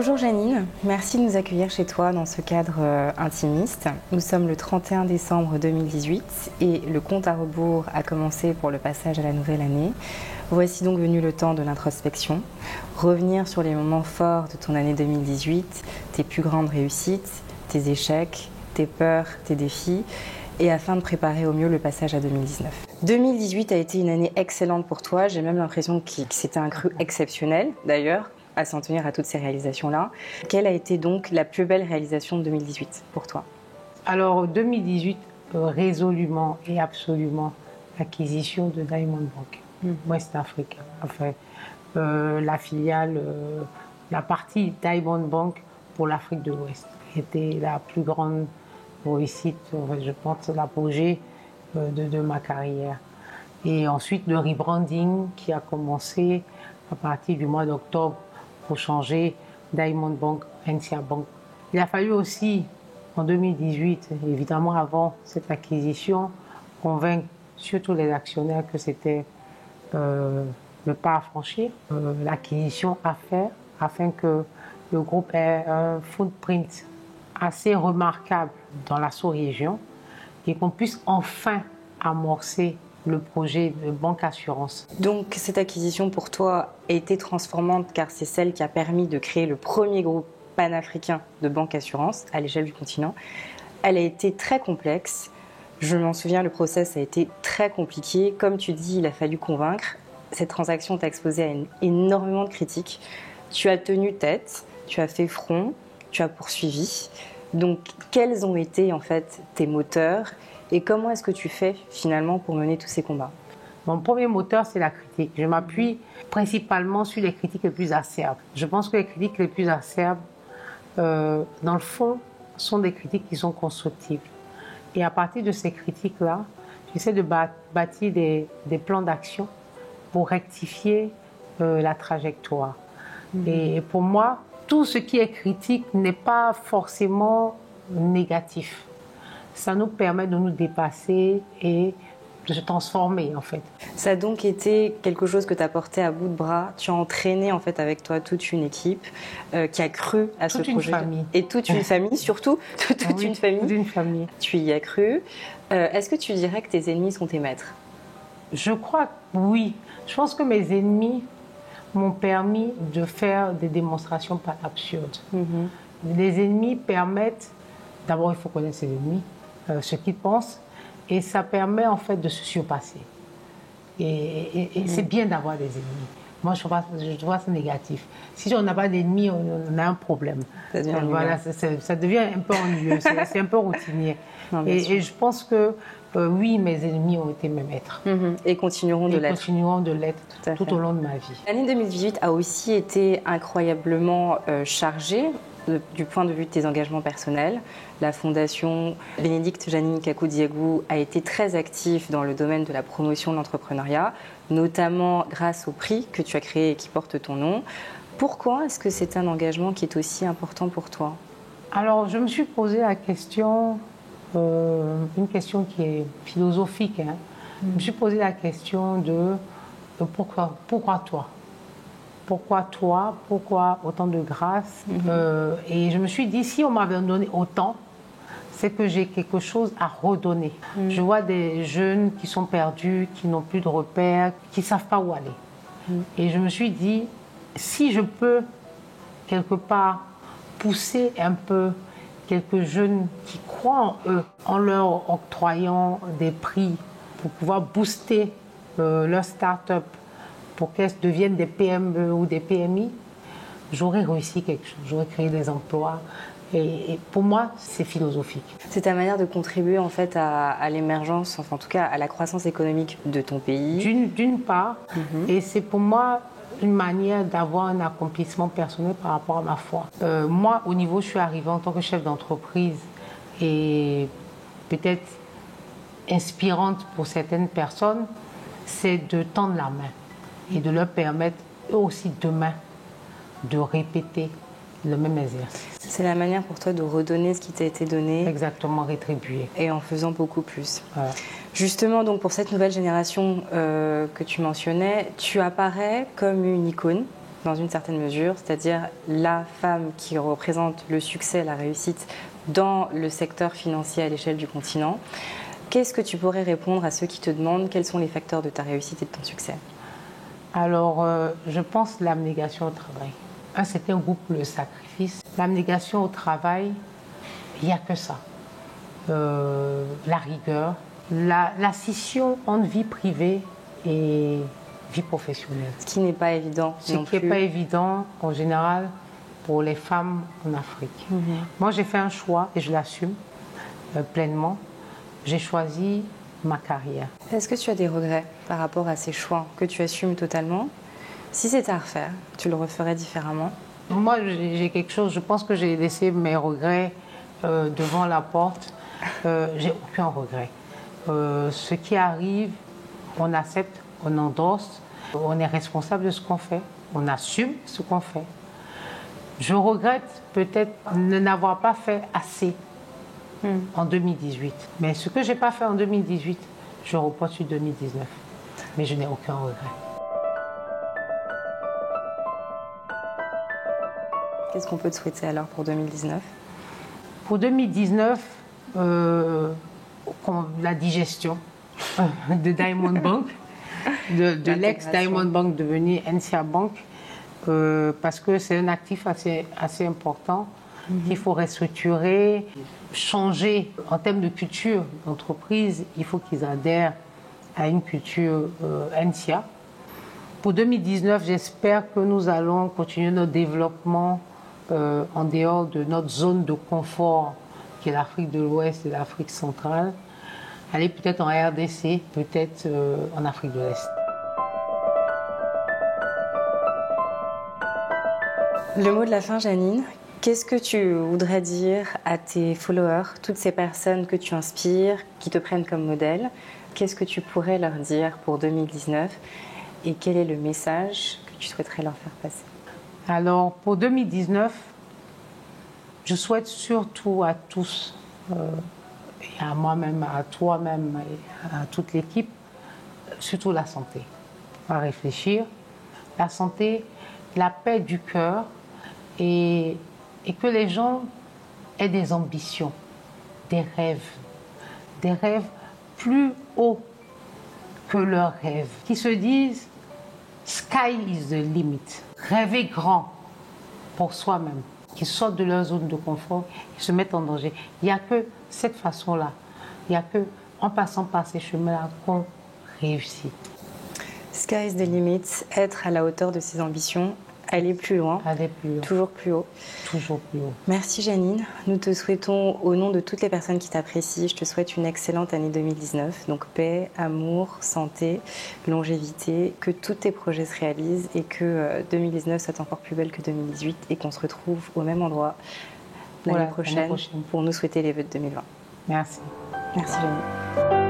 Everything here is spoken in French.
Bonjour Janine, merci de nous accueillir chez toi dans ce cadre intimiste. Nous sommes le 31 décembre 2018 et le compte à rebours a commencé pour le passage à la nouvelle année. Voici donc venu le temps de l'introspection, revenir sur les moments forts de ton année 2018, tes plus grandes réussites, tes échecs, tes peurs, tes défis, et afin de préparer au mieux le passage à 2019. 2018 a été une année excellente pour toi, j'ai même l'impression que c'était un cru exceptionnel d'ailleurs, à s'en tenir à toutes ces réalisations-là. Quelle a été donc la plus belle réalisation de 2018 pour toi? Alors 2018, résolument et absolument l'acquisition de Diamond Bank, West Africa. Enfin, la filiale, la partie Diamond Bank pour l'Afrique de l'Ouest était la plus grande réussite, je pense, l'apogée de ma carrière. Et ensuite, le rebranding qui a commencé à partir du mois d'octobre pour changer Diamond Bank, NCA Bank. Il a fallu aussi, en 2018, évidemment avant cette acquisition, convaincre surtout les actionnaires que c'était le pas à franchir, l'acquisition à faire, afin que le groupe ait un footprint assez remarquable dans la sous-région et qu'on puisse enfin amorcer le projet de banque assurance. Donc cette acquisition pour toi a été transformante car c'est celle qui a permis de créer le premier groupe panafricain de banque assurance à l'échelle du continent. Elle a été très complexe, je m'en souviens, le process a été très compliqué. Comme tu dis, il a fallu convaincre. Cette transaction t'a exposé à énormément de critiques. Tu as tenu tête, tu as fait front, tu as poursuivi. Donc quels ont été en fait tes moteurs? Et comment est-ce que tu fais finalement pour mener tous ces combats? Mon premier moteur, c'est la critique. Je m'appuie principalement sur les critiques les plus acerbes. Je pense que les critiques les plus acerbes, dans le fond, sont des critiques qui sont constructives. Et à partir de ces critiques-là, j'essaie de bâtir des plans d'action pour rectifier la trajectoire. Et pour moi, tout ce qui est critique n'est pas forcément négatif. Ça nous permet de nous dépasser et de se transformer en fait. Ça a donc été quelque chose que tu as porté à bout de bras. Tu as entraîné en fait avec toi toute une équipe qui a cru à ce projet. Toute une famille. Et toute une famille surtout, toute une famille. Toute une famille. Tu y as cru. Est-ce que tu dirais que tes ennemis sont tes maîtres? Je crois que oui. Je pense que mes ennemis m'ont permis de faire des démonstrations pas absurdes. Les ennemis permettent, d'abord il faut connaître ses ennemis, ce qu'ils pensent, et ça permet en fait de se surpasser. Et c'est bien d'avoir des ennemis. Moi, je vois ça négatif. Si on n'a pas d'ennemis, on a un problème. Voilà, ça devient un peu ennuyeux, c'est un peu routinier. Et je pense que oui, mes ennemis ont été mes maîtres. Et continueront de l'être. Continueront de l'être tout au long de ma vie. L'année 2018 a aussi été incroyablement chargée du point de vue de tes engagements personnels. La fondation Bénédicte Janine Kakou-Diago a été très active dans le domaine de la promotion de l'entrepreneuriat, notamment grâce au prix que tu as créé et qui porte ton nom. Pourquoi est-ce que c'est un engagement qui est aussi important pour toi? Alors, je me suis posé la question, une question qui est philosophique. Je me suis posé la question de pourquoi toi? Pourquoi toi? Pourquoi autant de grâce? Et je me suis dit, si on m'avait donné autant, c'est que j'ai quelque chose à redonner. Je vois des jeunes qui sont perdus, qui n'ont plus de repères, qui ne savent pas où aller. Et je me suis dit, si je peux, quelque part, pousser un peu quelques jeunes qui croient en eux, en leur octroyant des prix pour pouvoir booster leur start-up, pour qu'elles deviennent des PME ou des PMI, j'aurais réussi quelque chose, j'aurais créé des emplois. Et pour moi, c'est philosophique. C'est ta manière de contribuer en fait à l'émergence, enfin en tout cas à la croissance économique de ton pays. D'une part, et c'est pour moi une manière d'avoir un accomplissement personnel par rapport à ma foi. Moi, au niveau, je suis arrivée en tant que chef d'entreprise et peut-être inspirante pour certaines personnes, c'est de tendre la main et de leur permettre eux aussi demain de répéter le même exercice. C'est la manière pour toi de redonner ce qui t'a été donné. Exactement, rétribuer. Et en faisant beaucoup plus. Voilà. Justement, donc, pour cette nouvelle génération que tu mentionnais, tu apparais comme une icône dans une certaine mesure, c'est-à-dire la femme qui représente le succès, la réussite dans le secteur financier à l'échelle du continent. Qu'est-ce que tu pourrais répondre à ceux qui te demandent quels sont les facteurs de ta réussite et de ton succès? Alors, je pense l'abnégation au travail. Un certain goût pour le sacrifice. L'abnégation au travail, il n'y a que ça. La rigueur, la scission entre vie privée et vie professionnelle. Ce qui n'est pas évident non plus. Ce qui n'est pas évident, en général, pour les femmes en Afrique. Moi, j'ai fait un choix et je l'assume pleinement. J'ai choisi ma carrière. Est-ce que tu as des regrets par rapport à ces choix que tu assumes totalement? Si c'était à refaire, tu le referais différemment? Moi, j'ai quelque chose, je pense que j'ai laissé mes regrets devant la porte. J'ai aucun regret. Ce qui arrive, on accepte, on endosse, on est responsable de ce qu'on fait, on assume ce qu'on fait. Je regrette peut-être de n'avoir pas fait assez en 2018. Mais ce que je n'ai pas fait en 2018, je reporte sur 2019. Mais je n'ai aucun regret. Qu'est-ce qu'on peut te souhaiter alors pour 2019? Pour 2019, la digestion de Diamond Bank, de l'ex-Diamond Bank devenu NCA Bank, parce que c'est un actif assez important qu'il faut restructurer, changer en termes de culture d'entreprise. Il faut qu'ils adhèrent à une culture NCA. Pour 2019, j'espère que nous allons continuer notre développement en dehors de notre zone de confort qui est l'Afrique de l'Ouest et l'Afrique centrale. Aller peut-être en RDC, peut-être en Afrique de l'Est. Le mot de la fin, Janine. Qu'est-ce que tu voudrais dire à tes followers, toutes ces personnes que tu inspires, qui te prennent comme modèle? Qu'est-ce que tu pourrais leur dire pour 2019 et quel est le message que tu souhaiterais leur faire passer? Alors, pour 2019, je souhaite surtout à tous, et à moi-même, à toi-même, et à toute l'équipe, surtout la santé. On va réfléchir. La santé, la paix du cœur et que les gens aient des ambitions, des rêves plus hauts que leurs rêves, qui se disent « sky is the limit ». Rêver grand pour soi-même, qui sortent de leur zone de confort, qui se mettent en danger. Il n'y a que cette façon-là, il n'y a que en passant par ces chemins-là qu'on réussit. Sky is the limit, être à la hauteur de ses ambitions, aller plus loin, toujours plus haut. Toujours plus haut. Merci Janine. Nous te souhaitons, au nom de toutes les personnes qui t'apprécient, je te souhaite une excellente année 2019. Donc paix, amour, santé, longévité, que tous tes projets se réalisent et que 2019 soit encore plus belle que 2018 et qu'on se retrouve au même endroit l'année prochaine pour nous souhaiter les vœux de 2020. Merci. Merci Janine.